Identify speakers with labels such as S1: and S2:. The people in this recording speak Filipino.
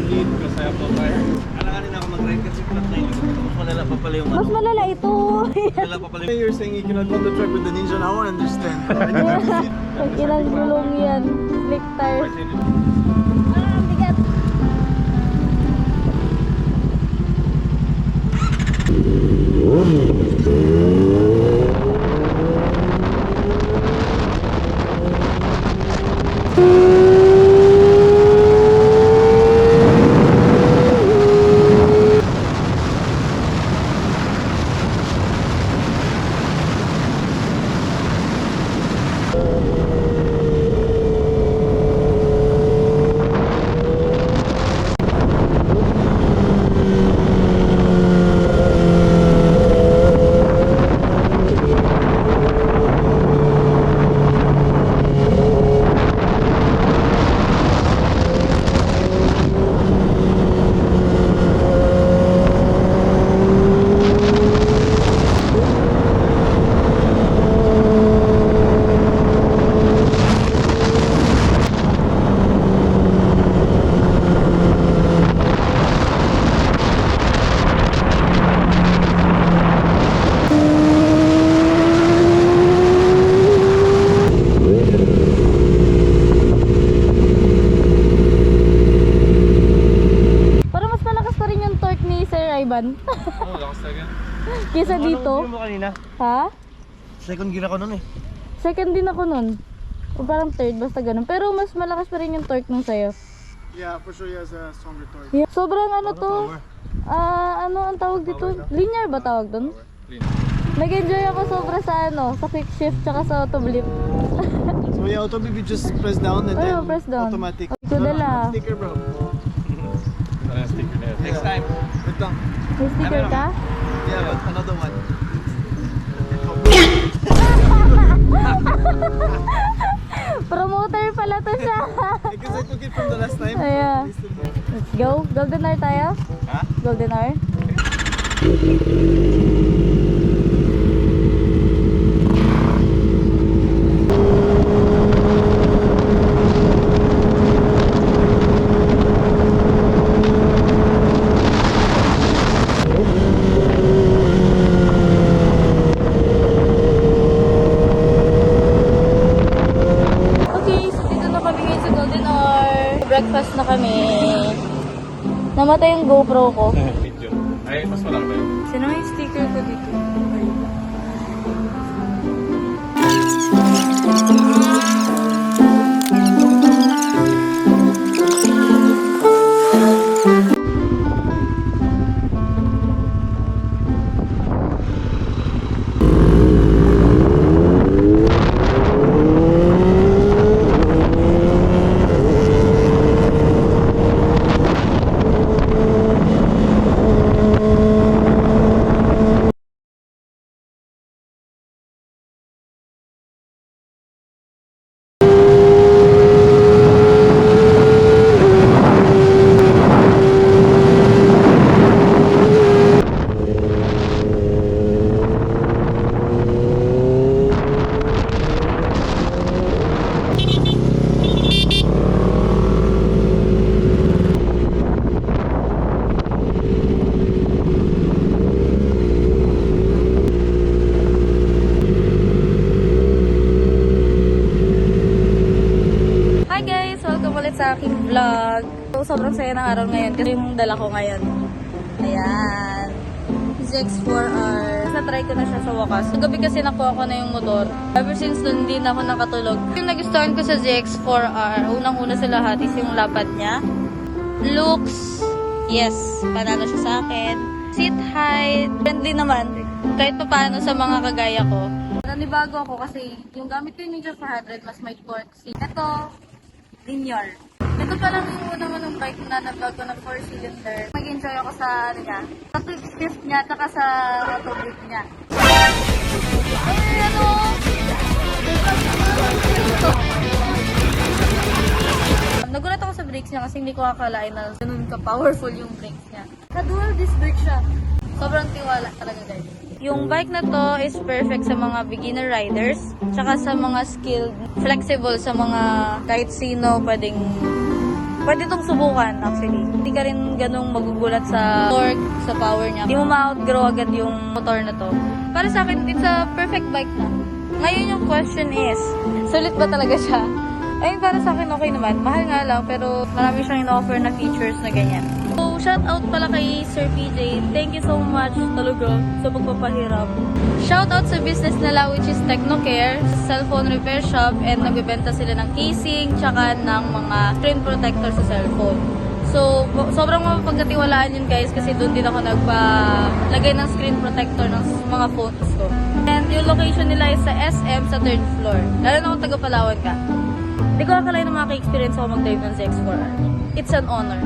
S1: need because I have no tire. Kailangan ako mag-ride kasi flat na yun. Mas malala pa pala yung
S2: Mas malala ito.
S1: malala pa pala yung... You're saying you cannot run the truck with the Ninja now, I understand.
S2: Pag ilang gulong yan. Slick tires. Ah, bigat.
S1: Oh, lakas talaga.
S2: Kesa dito.
S1: Ano mo kanina?
S2: Ha?
S1: Second gear ako nun eh.
S2: Second din ako nun. O parang third, basta ganun. Pero mas malakas pa rin yung torque nung sa'yo.
S3: Yeah, for sure he has a stronger torque.
S2: Yeah. Sobrang ano to? Ano ang tawag dito? Linear ba tawag dun? Nag-enjoy ako sobra sa sa quick shift tsaka sa auto blip.
S3: So yeah, auto you just press down and then
S2: Press down.
S3: automatic.
S2: Ito dala.
S3: Sticker bro.
S1: Sticker na. Next time.
S3: Wait lang.
S2: May sticker ka?
S3: Yeah, but another one.
S2: Promoter pala to siya.
S3: Because I took it from the last time.
S2: Ayan. Let's go. Golden hour tayo?
S1: Ha?
S2: Golden hour? Breakfast na kami. Namatay yung GoPro ko.
S1: Video. Ay, mas malaki ba yun?
S2: Sino may sticker ko dito? Sa aking vlog. So, sobrang saya ng araw ngayon kasi yung dala ko ngayon. Ayan. ZX4R. Natry ko na siya sa wakas. Gabi kasi nakuha ko na yung motor. Ever since nun, hindi na ako nakatulog. Yung nag-start ko sa ZX4R, unang-una sa lahat is yung lapad niya. Looks, yes, panalo siya sa akin. Seat height, friendly naman. Kahit pa paano sa mga kagaya ko. Nanibago ako kasi yung gamit ko yung Ninja 400, mas may torque. Ito, linear. Ito pa lang yung una mo ng bike na nabago ng 4-cylinder. Mag-enjoy ako sa sa quick shift niya, at sa auto brake niya. Ay, ano? Nagulat ako sa brakes niya kasi hindi ko akalain na ganun ka-powerful yung brakes niya. Ka-dual disc brake siya. Sobrang tiwala talaga guys. Yung bike na to is perfect sa mga beginner riders, tsaka sa mga skilled, flexible sa mga kahit sino pwedeng Pwede itong subukan actually. Hindi ka rin ganung magugulat sa torque, sa power niya. Hindi mo ma-outgrow agad yung motor na to. Para sa akin, it's a perfect bike na. Ngayon yung question is, sulit ba talaga siya? Ayun, para sa akin okay naman. Mahal nga lang, pero marami siyang in-offer na features na ganyan. So, shout out pala kay Sir PJ. Thank you so much talaga sa pagpapahiram. Shout out sa business nila which is Technocare, cellphone repair shop, and nagbebenta sila ng casing tsaka ng mga screen protector sa cellphone. So, sobrang mapagkatiwalaan yun guys kasi doon din ako nagpalagay ng screen protector ng mga phones ko. And yung location nila is sa SM sa 3rd floor. Lalo na kung taga-Palawan ka. Hindi ko akalain na makaka-experience ako mag-drive ng ZX4R. It's an honor.